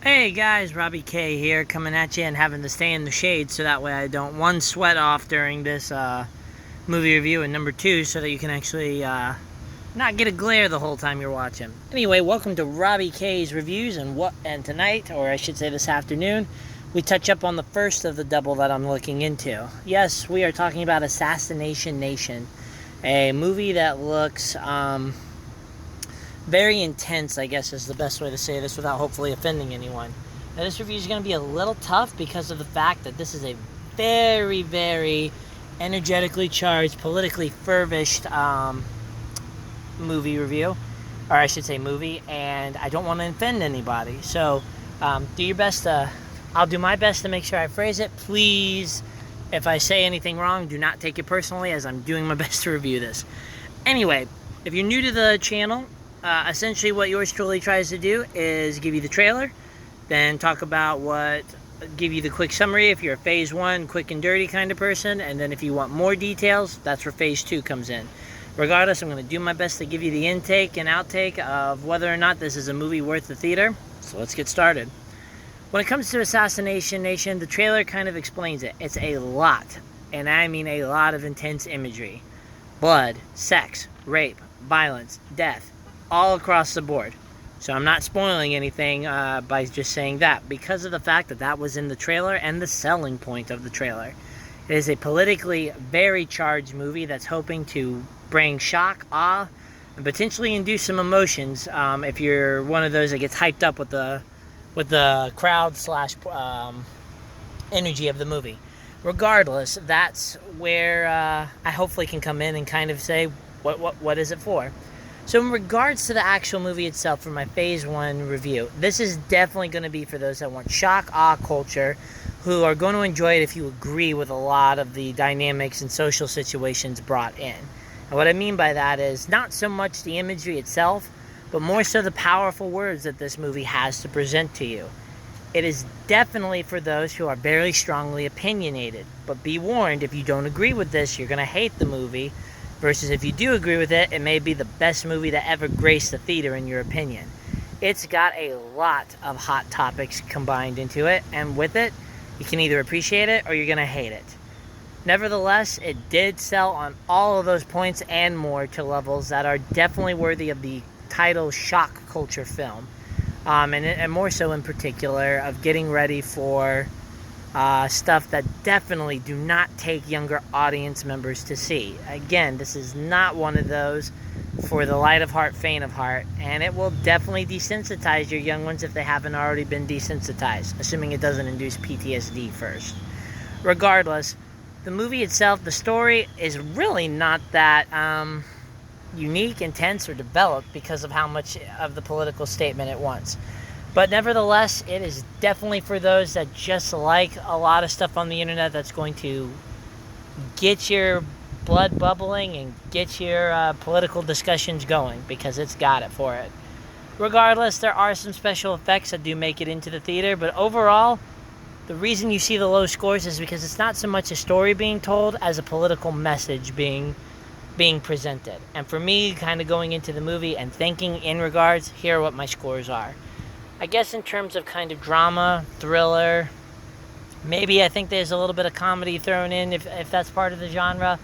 Hey guys, Robbie K here, coming at you and having to stay in the shade so that way I don't, one, sweat off during this movie review, and number two, so that you can actually not get a glare the whole time you're watching. Anyway, welcome to Robbie K's reviews, and tonight, or I should say this afternoon, we touch up on the first of the double that I'm looking into. Yes, we are talking about Assassination Nation, a movie that looks very intense, I guess is the best way to say this without hopefully offending anyone. Now, this review is going to be a little tough because of the fact that this is a very, very energetically charged, politically furbished movie review, or I should say movie, and I don't want to offend anybody. So do your best to, I'll do my best to make sure I phrase it. Please, if I say anything wrong, do not take it personally, as I'm doing my best to review this. Anyway, if you're new to the channel, essentially what yours truly tries to do is give you the trailer, then talk about give you the quick summary if you're a phase 1 quick and dirty kind of person, and then if you want more details, that's where phase 2 comes in. Regardless, I'm going to do my best to give you the intake and outtake of whether or not this is a movie worth the theater. So let's get started. When it comes to Assassination Nation, the trailer kind of explains it. It's a lot, and I mean a lot of intense imagery. Blood, sex, rape, violence, death, all across the board. So I'm not spoiling anything by just saying that, because of the fact that that was in the trailer and the selling point of the trailer. It is a politically very charged movie that's hoping to bring shock, awe, and potentially induce some emotions if you're one of those that gets hyped up with the crowd slash energy of the movie. Regardless, that's where I hopefully can come in and kind of say what is it for. So in regards to the actual movie itself, for my phase 1 review, this is definitely going to be for those that want shock, awe culture, who are going to enjoy it if you agree with a lot of the dynamics and social situations brought in. And what I mean by that is not so much the imagery itself, but more so the powerful words that this movie has to present to you. It is definitely for those who are very strongly opinionated, but be warned, if you don't agree with this, you're going to hate the movie. Versus if you do agree with it, it may be the best movie to ever grace the theater in your opinion. It's got a lot of hot topics combined into it, and with it, you can either appreciate it or you're going to hate it. Nevertheless, it did sell on all of those points and more to levels that are definitely worthy of the title shock culture film. And more so in particular of getting ready for stuff that definitely do not take younger audience members to see. Again, this is not one of those for the light of heart, faint of heart, and it will definitely desensitize your young ones if they haven't already been desensitized, assuming it doesn't induce PTSD first. Regardless, the movie itself, the story is really not that unique, intense, or developed because of how much of the political statement it wants. But nevertheless, it is definitely for those that just like a lot of stuff on the internet that's going to get your blood bubbling and get your political discussions going, because it's got it for it. Regardless, there are some special effects that do make it into the theater, but overall, the reason you see the low scores is because it's not so much a story being told as a political message being presented. And for me, kind of going into the movie and thinking in regards, here are what my scores are. I guess in terms of kind of drama, thriller, maybe I think there's a little bit of comedy thrown in if that's part of the genre.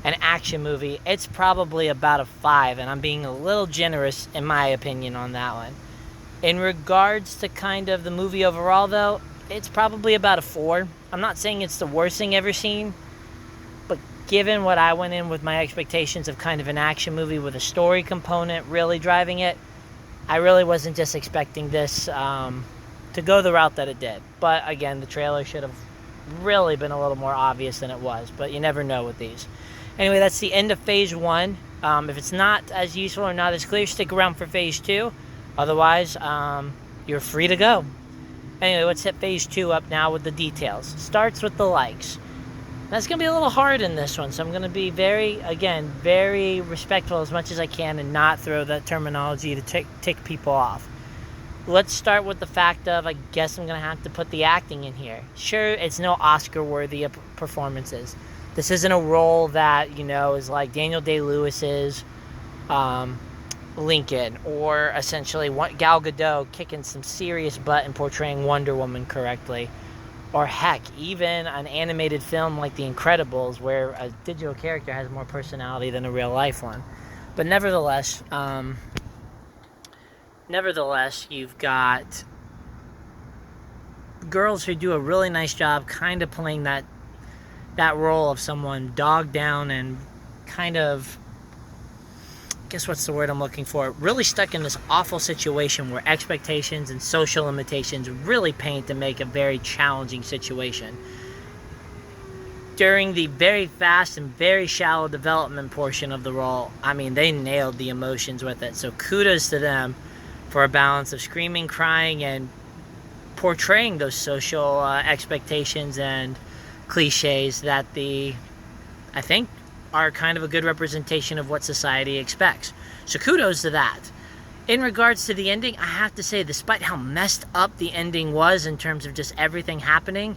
An action movie, it's probably about a 5, and I'm being a little generous in my opinion on that one. In regards to kind of the movie overall though, it's probably about a 4. I'm not saying it's the worst thing ever seen, but given what I went in with my expectations of kind of an action movie with a story component really driving it, I really wasn't just expecting this to go the route that it did. But again, the trailer should have really been a little more obvious than it was. But you never know with these. Anyway, that's the end of phase 1. If it's not as useful or not as clear, stick around for phase 2. Otherwise, you're free to go. Anyway, let's hit phase 2 up now with the details. Starts with the likes. That's going to be a little hard in this one, so I'm going to be very respectful as much as I can and not throw that terminology to tick people off. Let's start with the fact of, I guess I'm going to have to put the acting in here. Sure, it's no Oscar-worthy performances. This isn't a role that, is like Daniel Day-Lewis's, Lincoln, or essentially Gal Gadot kicking some serious butt and portraying Wonder Woman correctly. Or heck, even an animated film like The Incredibles, where a digital character has more personality than a real life one. But nevertheless, you've got girls who do a really nice job kind of playing that role of someone dogged down and kind of, guess what's the word I'm looking for, really stuck in this awful situation where expectations and social limitations really paint to make a very challenging situation. During the very fast and very shallow development portion of the role, I mean, they nailed the emotions with it. So kudos to them for a balance of screaming, crying, and portraying those social expectations and cliches that I think are kind of a good representation of what society expects. So kudos to that. In regards to the ending, I have to say, despite how messed up the ending was in terms of just everything happening,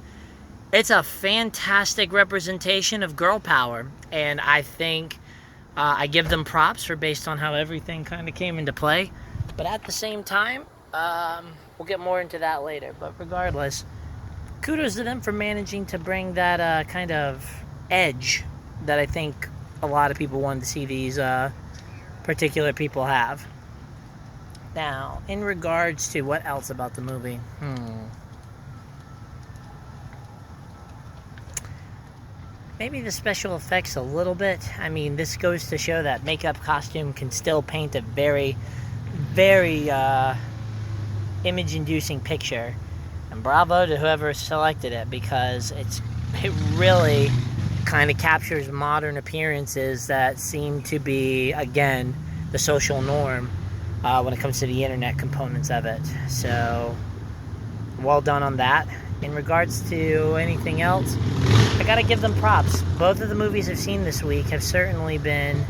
it's a fantastic representation of girl power. And I think I give them props for based on how everything kind of came into play. But at the same time, we'll get more into that later. But regardless, kudos to them for managing to bring that kind of edge that I think a lot of people wanted to see these particular people have. Now, in regards to what else about the movie? Maybe the special effects a little bit. I mean, this goes to show that makeup costume can still paint a very, very image-inducing picture. And bravo to whoever selected it, because it really kind of captures modern appearances that seem to be, again, the social norm when it comes to the internet components of it. So, well done on that. In regards to anything else, I gotta give them props. Both of the movies I've seen this week have certainly been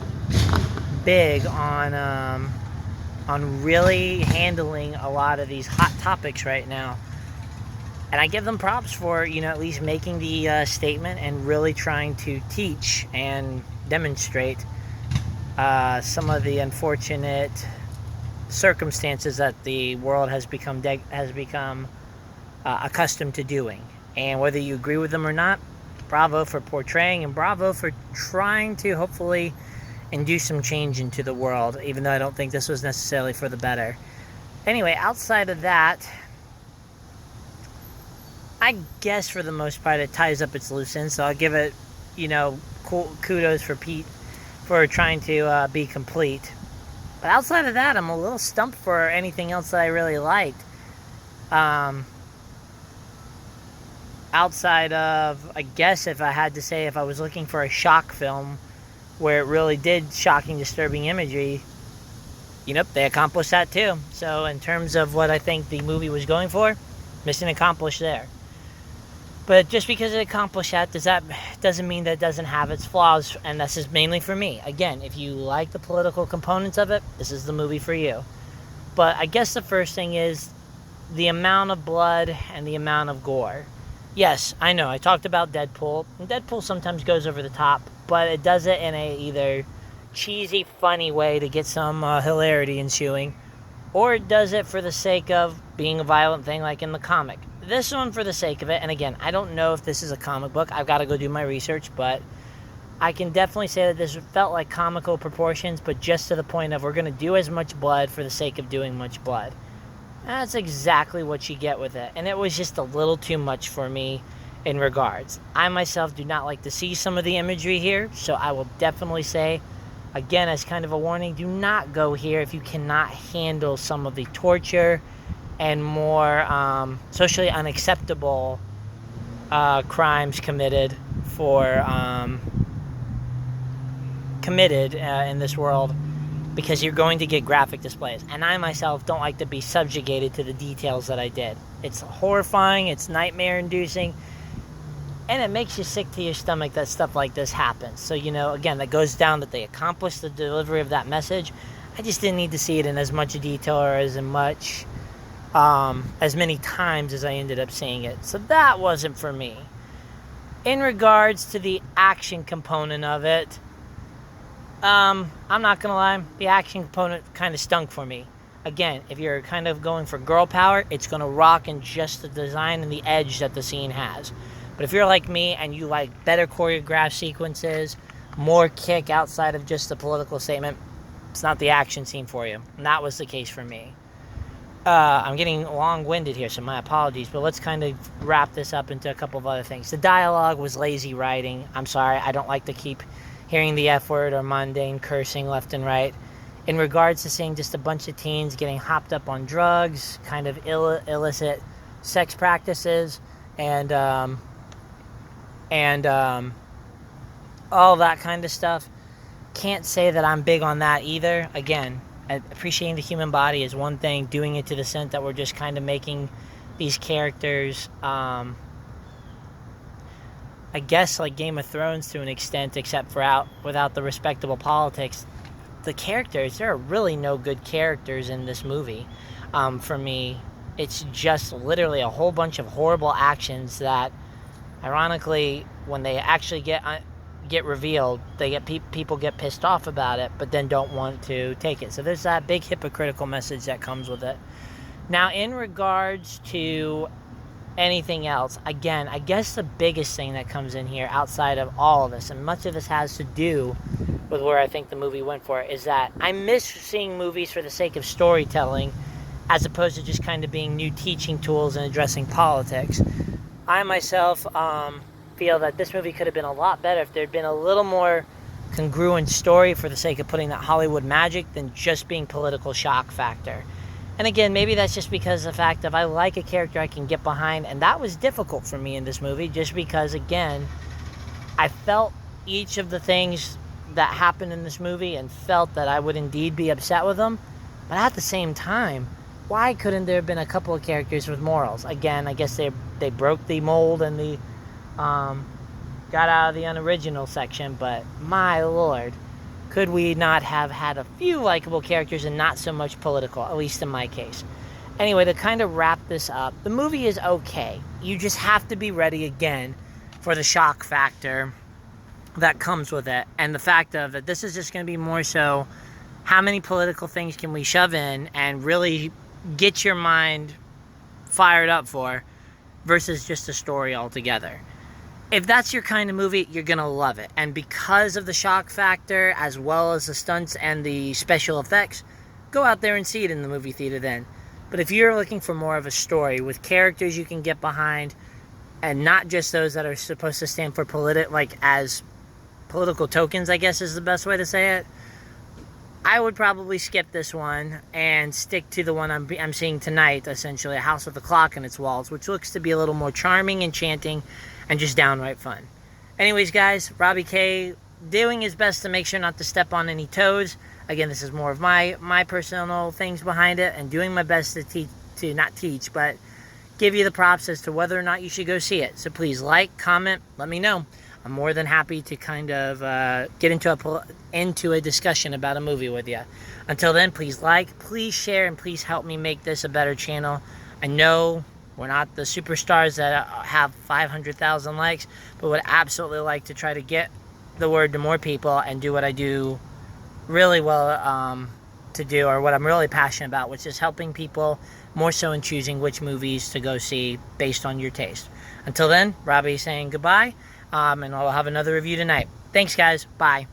big on really handling a lot of these hot topics right now. And I give them props for, at least making the statement and really trying to teach and demonstrate some of the unfortunate circumstances that the world has become accustomed to doing. And whether you agree with them or not, bravo for portraying, and bravo for trying to hopefully induce some change into the world, even though I don't think this was necessarily for the better. Anyway, outside of that, I guess for the most part it ties up its loose ends, so I'll give it, kudos for Pete for trying to be complete. But outside of that, I'm a little stumped for anything else that I really liked. Outside of, I guess if I had to say, if I was looking for a shock film where it really did shocking, disturbing imagery, they accomplished that too. So in terms of what I think the movie was going for, mission accomplished there. But just because it accomplished that, doesn't mean that it doesn't have its flaws, and this is mainly for me. Again, if you like the political components of it, this is the movie for you. But I guess the first thing is the amount of blood and the amount of gore. Yes, I know, I talked about Deadpool, and Deadpool sometimes goes over the top, but it does it in a either cheesy, funny way to get some hilarity ensuing, or it does it for the sake of being a violent thing like in the comic. This one for the sake of it, and again, I don't know if this is a comic book, I've got to go do my research, but I can definitely say that this felt like comical proportions, but just to the point of we're going to do as much blood for the sake of doing much blood. That's exactly what you get with it, and it was just a little too much for me in regards. I myself do not like to see some of the imagery here, so I will definitely say, again, as kind of a warning, do not go here if you cannot handle some of the torture and more socially unacceptable crimes committed in this world, because you're going to get graphic displays. And I myself don't like to be subjugated to the details that I did. It's horrifying, it's nightmare-inducing, and it makes you sick to your stomach that stuff like this happens. So, again, that goes down that they accomplished the delivery of that message. I just didn't need to see it in as much detail or as many times as I ended up seeing it. So that wasn't for me. In regards to the action component of it, I'm not gonna lie, the action component kind of stunk for me. Again, if you're kind of going for girl power, it's gonna rock in just the design and the edge that the scene has. But if you're like me and you like better choreographed sequences, more kick outside of just the political statement, it's not the action scene for you. And that was the case for me. I'm getting long-winded here, so my apologies, but let's kind of wrap this up into a couple of other things. The dialogue was lazy writing. I'm sorry, I don't like to keep hearing the F word or mundane cursing left and right. In regards to seeing just a bunch of teens getting hopped up on drugs, kind of illicit sex practices, and all that kind of stuff, can't say that I'm big on that either. Again, appreciating the human body is one thing. Doing it to the extent that we're just kind of making these characters, I guess like Game of Thrones to an extent, except for without the respectable politics. The characters, there are really no good characters in this movie. For me, it's just literally a whole bunch of horrible actions that, ironically, when they actually get revealed, people get pissed off about it, but then don't want to take it. So there's that big hypocritical message that comes with it. Now, in regards to anything else, again, I guess the biggest thing that comes in here outside of all of this, and much of this has to do with where I think the movie went for it, is that I miss seeing movies for the sake of storytelling as opposed to just kind of being new teaching tools and addressing politics. I myself feel that this movie could have been a lot better if there had been a little more congruent story for the sake of putting that Hollywood magic than just being political shock factor. And again, maybe that's just because of the fact that I like a character I can get behind, and that was difficult for me in this movie just because, again, I felt each of the things that happened in this movie and felt that I would indeed be upset with them. But at the same time, why couldn't there have been a couple of characters with morals? Again, I guess they broke the mold and the got out of the unoriginal section, but my lord, could we not have had a few likable characters and not so much political, at least in my case? Anyway, to kind of wrap this up, the movie is okay. You just have to be ready again for the shock factor that comes with it, and the fact of that this is just going to be more so how many political things can we shove in and really get your mind fired up for versus just a story altogether. If that's your kind of movie, you're going to love it. And because of the shock factor, as well as the stunts and the special effects, go out there and see it in the movie theater then. But if you're looking for more of a story with characters you can get behind, and not just those that are supposed to stand for as political tokens, I guess is the best way to say it, I would probably skip this one and stick to the one I'm seeing tonight, essentially, A House with a Clock in Its Walls, which looks to be a little more charming, enchanting, and just downright fun. Anyways, guys, Robbie K doing his best to make sure not to step on any toes. Again, this is more of my personal things behind it, and doing my best to not teach, but give you the props as to whether or not you should go see it. So please like, comment, let me know. I'm more than happy to kind of get into a discussion about a movie with you. Until then, please like, please share, and please help me make this a better channel. I know we're not the superstars that have 500,000 likes, but would absolutely like to try to get the word to more people and do what I do really well to do, or what I'm really passionate about, which is helping people more so in choosing which movies to go see based on your taste. Until then, Robbie saying goodbye. And I'll have another review tonight. Thanks, guys. Bye.